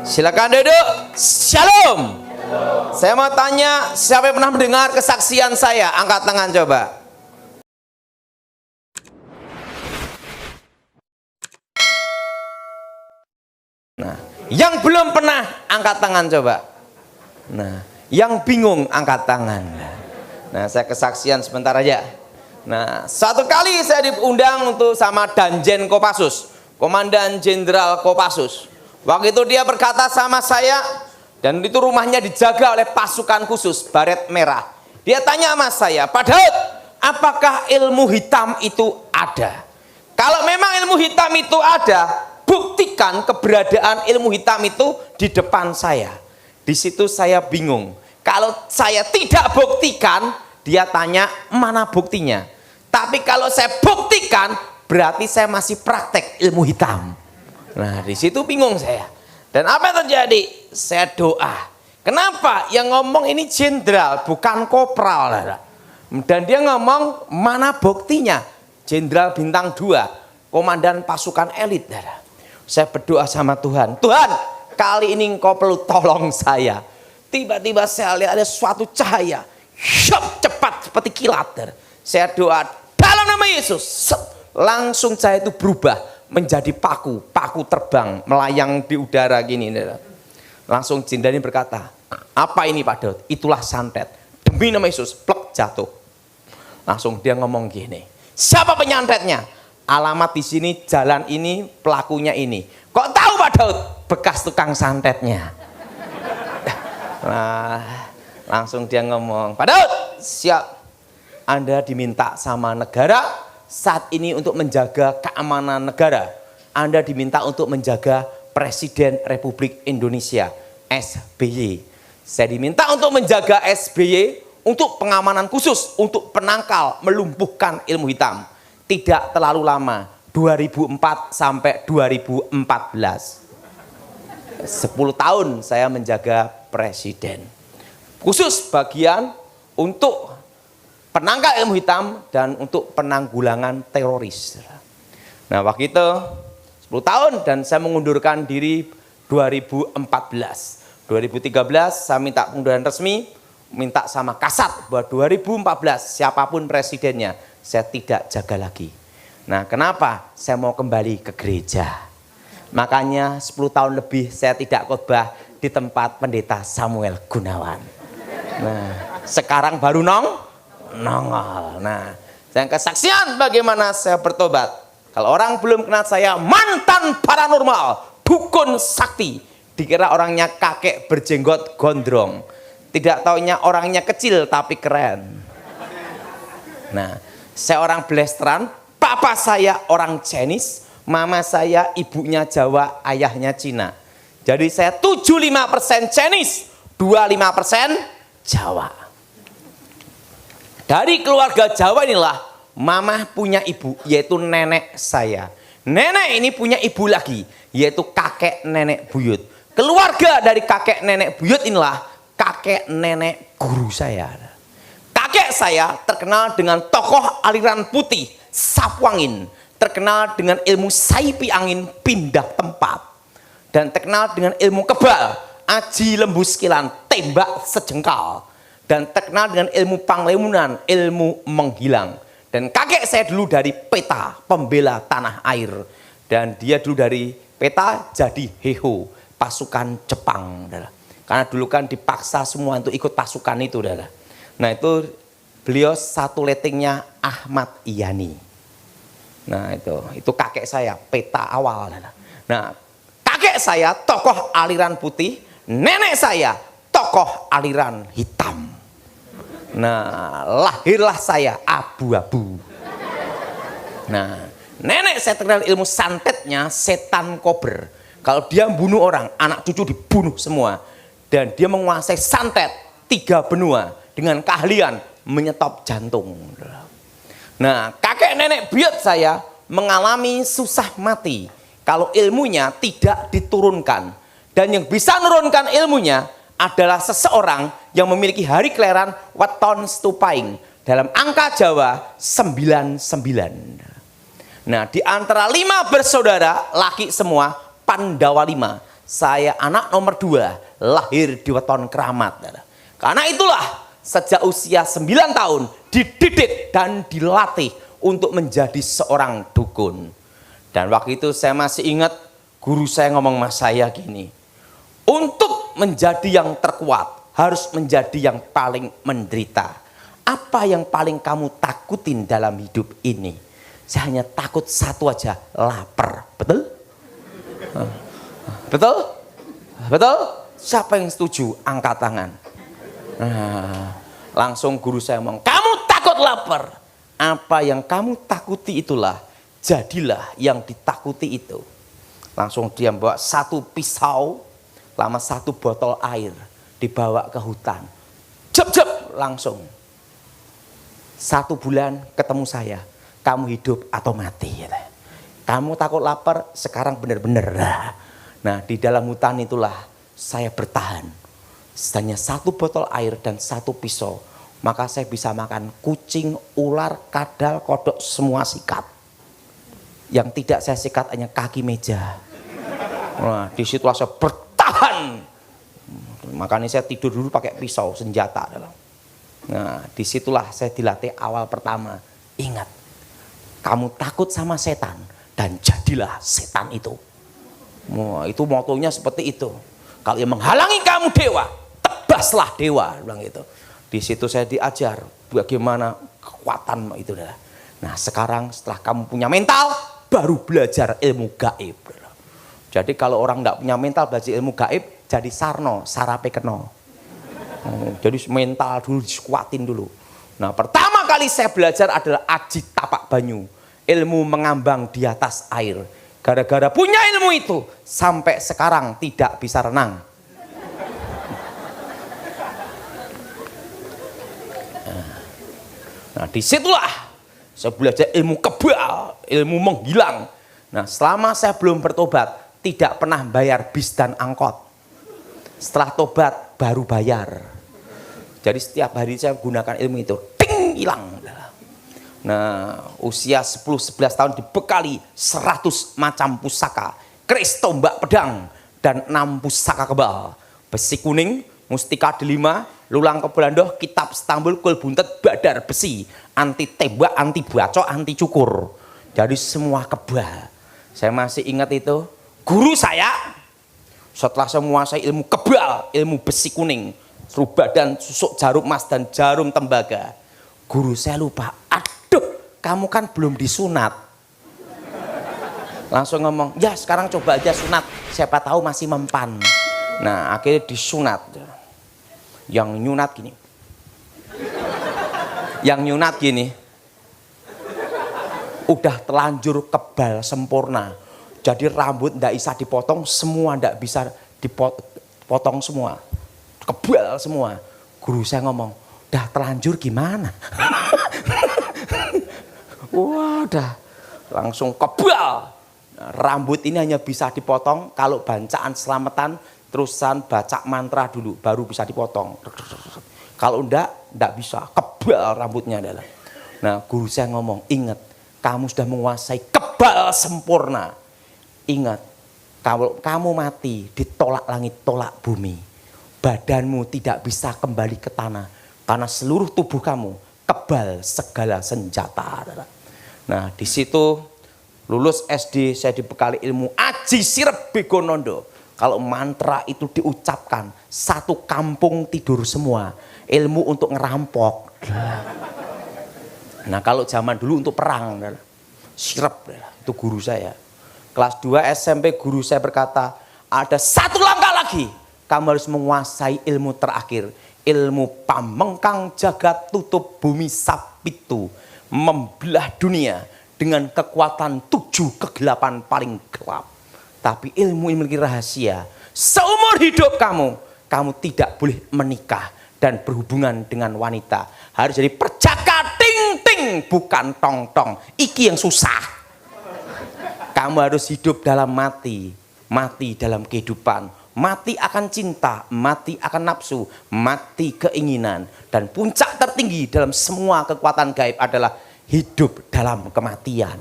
Silakan duduk. Shalom. Saya mau tanya, siapa yang pernah mendengar kesaksian saya? Angkat tangan coba. Nah, yang belum pernah angkat tangan coba. Nah, yang bingung angkat tangan. Nah, saya kesaksian sebentar aja. Nah, satu kali saya diundang untuk sama Danjen Kopassus, Komandan Jenderal Kopassus. Waktu itu dia berkata sama saya, dan itu rumahnya dijaga oleh pasukan khusus baret merah. Dia tanya sama saya, Pak Daud, apakah ilmu hitam itu ada? Kalau memang ilmu hitam itu ada, buktikan keberadaan ilmu hitam itu di depan saya. Di situ saya bingung. Kalau saya tidak buktikan, dia tanya mana buktinya. Tapi kalau saya buktikan, berarti saya masih praktek ilmu hitam. Nah, di situ bingung saya. Dan apa yang terjadi? Saya doa. Kenapa? Yang ngomong ini jenderal, bukan kopral. Dan dia ngomong, mana buktinya? Jenderal bintang 2, komandan pasukan elit. Saya berdoa sama Tuhan. Tuhan, kali ini engkau perlu tolong saya. Tiba-tiba saya lihat ada suatu cahaya. Cepat seperti kilat. Saya doa, dalam nama Yesus. Langsung cahaya itu berubah menjadi paku terbang melayang di udara gini. Langsung jin ini berkata, apa ini Pak Daud? Itulah santet. Demi nama Yesus, plek jatuh. Langsung dia ngomong gini, siapa penyantetnya? Alamat di sini, jalan ini, pelakunya ini. Kok tahu Pak Daud? Bekas tukang santetnya. Nah, langsung dia ngomong, Pak Daud, siap. Anda diminta sama negara saat ini untuk menjaga keamanan negara. Anda diminta untuk menjaga Presiden Republik Indonesia, SBY. Saya diminta untuk menjaga SBY untuk pengamanan khusus, untuk penangkal, melumpuhkan ilmu hitam. Tidak terlalu lama, 2004 sampai 2014. 10 tahun saya menjaga presiden. Khusus bagian untuk penangkal ilmu hitam dan untuk penanggulangan teroris. Nah, waktu itu 10 tahun dan saya mengundurkan diri 2014. 2013 saya minta pengunduran resmi, minta sama Kasat bahwa 2014 siapapun presidennya saya tidak jaga lagi. Nah, kenapa? Saya mau kembali ke gereja. Makanya 10 tahun lebih saya tidak khotbah di tempat pendeta Samuel Gunawan. Nah, sekarang baru nongol. Nah, saya kesaksian bagaimana saya bertobat. Kalau orang belum kenal saya, mantan paranormal, dukun sakti. Dikira orangnya kakek berjenggot gondrong. Tidak taunya orangnya kecil tapi keren. Nah, saya orang Blasteran, papa saya orang Chinese, mama saya ibunya Jawa, ayahnya Cina. Jadi saya 75% Chinese, 25% Jawa. Dari keluarga Jawa inilah mama punya ibu, yaitu nenek saya. Nenek ini punya ibu lagi, yaitu kakek nenek buyut. Keluarga dari kakek nenek buyut inilah kakek nenek guru saya. Kakek saya terkenal dengan tokoh aliran putih, sapu angin. Terkenal dengan ilmu saipi angin pindah tempat. Dan terkenal dengan ilmu kebal, aji lembu sekilan, tembak sejengkal. Dan terkenal dengan ilmu panglemunan, ilmu menghilang. Dan kakek saya dulu dari peta, pembela tanah air. Dan dia dulu dari peta jadi Heho, pasukan Jepang. Karena dulu kan dipaksa semua untuk ikut pasukan itu. Nah, itu beliau satu letingnya Ahmad Yani. Nah, itu kakek saya, peta awal. Nah, kakek saya tokoh aliran putih, nenek saya tokoh aliran hitam. Nah, lahirlah saya abu-abu. Nah, nenek saya terkenal ilmu santetnya setan kober. Kalau dia bunuh orang, anak cucu dibunuh semua. Dan dia menguasai santet 3 benua dengan keahlian menyetop jantung. Nah, kakek nenek buyut saya mengalami susah mati kalau ilmunya tidak diturunkan. Dan yang bisa menurunkan ilmunya adalah seseorang yang memiliki hari kelahiran weton stupaing dalam angka Jawa 99. Nah, di antara 5 bersaudara laki semua, Pandawa 5. Saya anak nomor 2, lahir di weton Keramat. Karena itulah sejak usia 9 tahun dididik dan dilatih untuk menjadi seorang dukun. Dan waktu itu saya masih ingat guru saya ngomong sama saya gini, untuk menjadi yang terkuat harus menjadi yang paling menderita. Apa yang paling kamu takutin dalam hidup ini? Saya hanya takut satu aja, lapar. Betul? Betul? Betul? Siapa yang setuju? Angkat tangan. Langsung guru saya ngomong, kamu takut lapar. Apa yang kamu takuti itulah, jadilah yang ditakuti itu. Langsung dia bawa satu pisau, lama satu botol air, dibawa ke hutan. Jep, langsung. 1 bulan ketemu saya, kamu hidup atau mati. Kamu takut lapar, sekarang benar-benar. Nah, di dalam hutan itulah saya bertahan. Hanya 1 botol air dan 1 pisau, maka saya bisa makan kucing, ular, kadal, kodok, semua sikat. Yang tidak saya sikat hanya kaki meja. Nah, disitulah saya bertahan. Makanya saya tidur dulu pakai pisau, senjata. Nah, disitulah saya dilatih awal pertama. Ingat, kamu takut sama setan dan jadilah setan itu. Wah, itu motonya seperti itu. Kalau yang menghalangi kamu dewa, tebaslah dewa, bilang gitu. Di situ saya diajar bagaimana kekuatan itu. Nah, sekarang setelah kamu punya mental, baru belajar ilmu gaib. Jadi kalau orang nggak punya mental belajar ilmu gaib, jadi sarno, sarape keno. Jadi mental dulu dikuatin dulu. Nah, pertama kali saya belajar adalah aji tapak banyu, ilmu mengambang di atas air. Gara-gara punya ilmu itu, sampai sekarang tidak bisa renang. Nah, disitulah saya belajar ilmu kebal, ilmu menghilang. Nah, selama saya belum bertobat, tidak pernah bayar bis dan angkot. Setelah tobat, baru bayar. Jadi setiap hari saya gunakan ilmu itu, ting, hilang. Nah, usia 10-11 tahun dibekali 100 macam pusaka, keris, tombak, pedang, dan 6 pusaka kebal. Besi kuning, mustika delima, lulang kebelandoh, kitab Stambul, kul buntet, badar besi, anti tembak, anti bacok, anti cukur. Jadi semua kebal. Saya masih ingat itu, guru saya setelah saya menguasai ilmu kebal, ilmu besi kuning, rubah dan susuk jarum emas dan jarum tembaga, guru saya lupa, aduh kamu kan belum disunat. Langsung ngomong, ya sekarang coba aja sunat, siapa tahu masih mempan. Nah, akhirnya disunat. Yang nyunat gini, yang nyunat gini, udah telanjur kebal sempurna. Jadi rambut ndak bisa dipotong, semua ndak bisa dipotong semua, kebal semua. Guru saya ngomong, dah terlanjur gimana? Wah, dah langsung kebal. Nah, rambut ini hanya bisa dipotong kalau bacaan selamatan, terusan baca mantra dulu, baru bisa dipotong. Kalau ndak bisa, kebal rambutnya adalah. Nah, guru saya ngomong, ingat, kamu sudah menguasai kebal sempurna. Ingat, kalau kamu mati ditolak langit, tolak bumi, badanmu tidak bisa kembali ke tanah karena seluruh tubuh kamu kebal segala senjata. Nah, di situ lulus SD saya dibekali ilmu aji sirep begonondo. Kalau mantra itu diucapkan, satu kampung tidur semua. Ilmu untuk ngerampok. Nah, kalau zaman dulu untuk perang, sirep itu guru saya. Kelas 2 SMP guru saya berkata, ada 1 langkah lagi, kamu harus menguasai ilmu terakhir, ilmu pamengkang jagat tutup bumi sapitu, membelah dunia dengan kekuatan 7 kegelapan paling gelap. Tapi ilmu memiliki rahasia, seumur hidup kamu tidak boleh menikah dan berhubungan dengan wanita. Harus jadi perjaka ting-ting, bukan tong-tong. Iki yang susah. Kamu harus hidup dalam mati, mati dalam kehidupan, mati akan cinta, mati akan nafsu, mati keinginan. Dan puncak tertinggi dalam semua kekuatan gaib adalah hidup dalam kematian.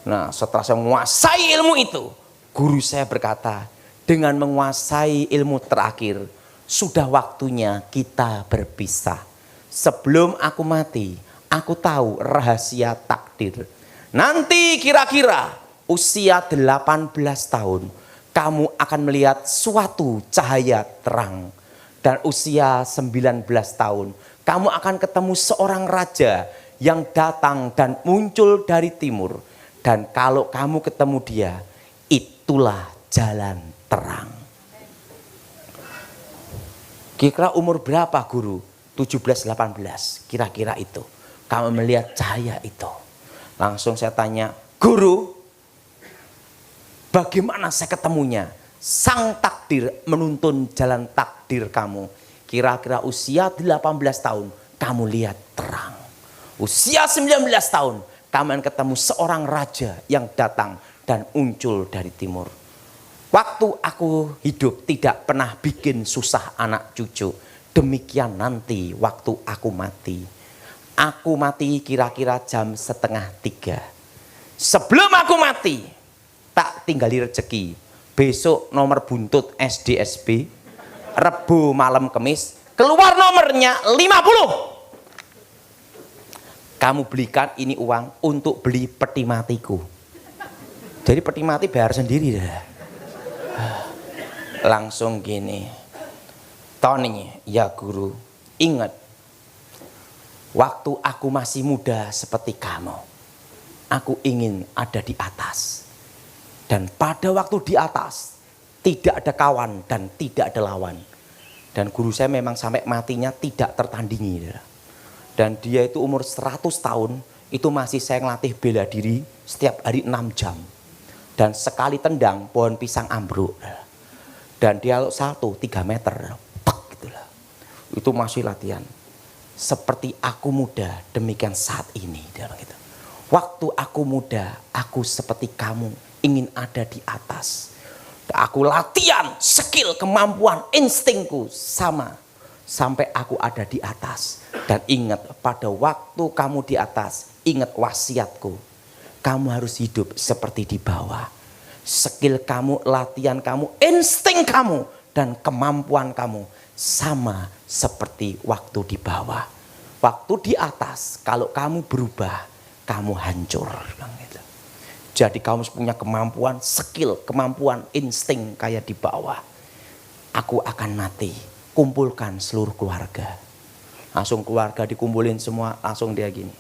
Nah, setelah saya menguasai ilmu itu, Guru saya berkata, dengan menguasai ilmu terakhir, sudah waktunya kita berpisah. Sebelum aku mati, aku tahu rahasia takdir. Nanti kira-kira usia 18 tahun, kamu akan melihat suatu cahaya terang. Dan usia 19 tahun, kamu akan ketemu seorang raja yang datang dan muncul dari timur. Dan kalau kamu ketemu dia, itulah jalan terang. Kira-kira umur berapa guru? 17-18, kira-kira itu. Kamu melihat cahaya itu. Langsung saya tanya, guru, bagaimana saya ketemunya? Sang takdir menuntun jalan takdir kamu. Kira-kira usia 18 tahun, kamu lihat terang. Usia 19 tahun, kamu akan ketemu seorang raja yang datang dan muncul dari timur. Waktu aku hidup tidak pernah bikin susah anak cucu. Demikian nanti waktu aku mati. Aku mati kira-kira jam 2:30. Sebelum aku mati, tak tinggali rezeki. Besok nomor buntut SDSB, Rebu malam Kemis, keluar nomornya 50. Kamu belikan ini uang untuk beli peti matiku. Jadi peti mati bayar sendiri dah. Langsung gini, Tony, ya guru, ingat, waktu aku masih muda seperti kamu, aku ingin ada di atas. Dan pada waktu di atas, tidak ada kawan dan tidak ada lawan. Dan guru saya memang sampai matinya tidak tertandingi. Dan dia itu umur 100 tahun, itu masih saya ngelatih bela diri setiap hari 6 jam. Dan sekali tendang, pohon pisang ambruk. Dan dia 3 meter. Gitulah. Itu masih latihan. Seperti aku muda, demikian saat ini. Waktu aku muda, aku seperti kamu, ingin ada di atas. Aku latihan, skill, kemampuan, instingku sama. Sampai aku ada di atas. Dan ingat, pada waktu kamu di atas, ingat wasiatku. Kamu harus hidup seperti di bawah. Skill kamu, latihan kamu, insting kamu, dan kemampuan kamu sama seperti waktu di bawah. Waktu di atas, kalau kamu berubah, kamu hancur. Jadi kamu punya kemampuan, skill, kemampuan, insting kayak di bawah. Aku akan mati, kumpulkan seluruh keluarga. Langsung keluarga dikumpulin semua, langsung dia gini.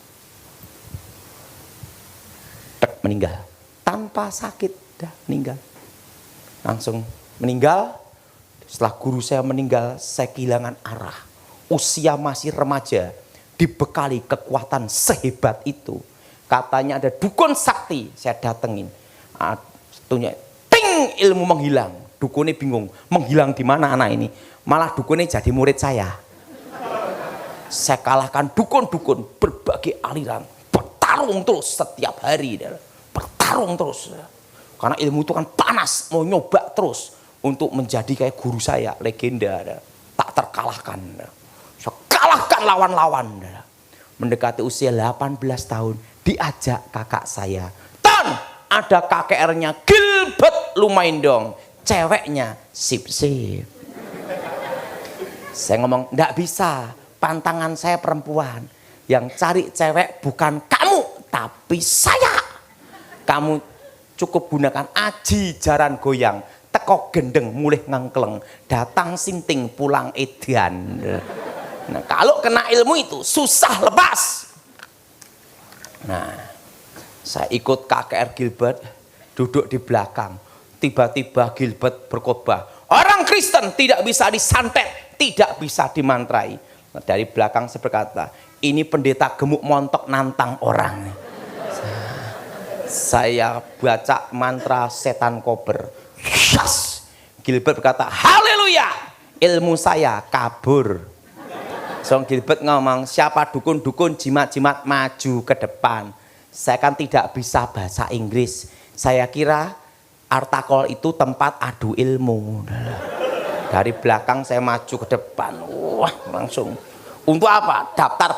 Meninggal, tanpa sakit, dah meninggal. Langsung meninggal. Setelah guru saya meninggal, saya kehilangan arah. Usia masih remaja, dibekali kekuatan sehebat itu. Katanya ada dukun sakti, saya datengin. Satunya, ting, ilmu menghilang. Dukunnya bingung, menghilang di mana anak ini? Malah dukunnya jadi murid saya. Saya kalahkan dukun-dukun berbagai aliran, bertarung terus setiap hari, bertarung terus. Karena ilmu itu kan panas, mau nyoba terus untuk menjadi kayak guru saya, legenda, tak terkalahkan. Saya kalahkan lawan-lawan. Mendekati usia 18 tahun, diajak kakak saya, Ton, ada KKR-nya Gilbert lumayan dong, ceweknya sip-sip. Saya ngomong, nggak bisa, pantangan saya perempuan, yang cari cewek bukan kamu tapi saya. Kamu cukup gunakan aji jaran goyang, teko gendeng mulih ngengkleng, datang sinting pulang edan. Nah, kalau kena ilmu itu susah lepas. Nah, saya ikut KKR Gilbert, duduk di belakang. Tiba-tiba Gilbert berkhotbah, orang Kristen tidak bisa disantet, tidak bisa dimantrai. Nah, dari belakang saya berkata, ini pendeta gemuk montok nantang orang. Saya baca mantra setan kober. Yes! Gilbert berkata, haleluya, ilmu saya kabur. Song Gilbert ngomong, siapa dukun-dukun jimat-jimat maju ke depan. Saya kan tidak bisa bahasa Inggris. Saya kira artakol itu tempat adu ilmu. Dari belakang saya maju ke depan. Wah, langsung. Untuk apa? Daftar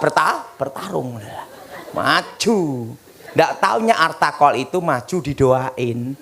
bertarung. Maju. Nggak taunya artakol itu maju didoain.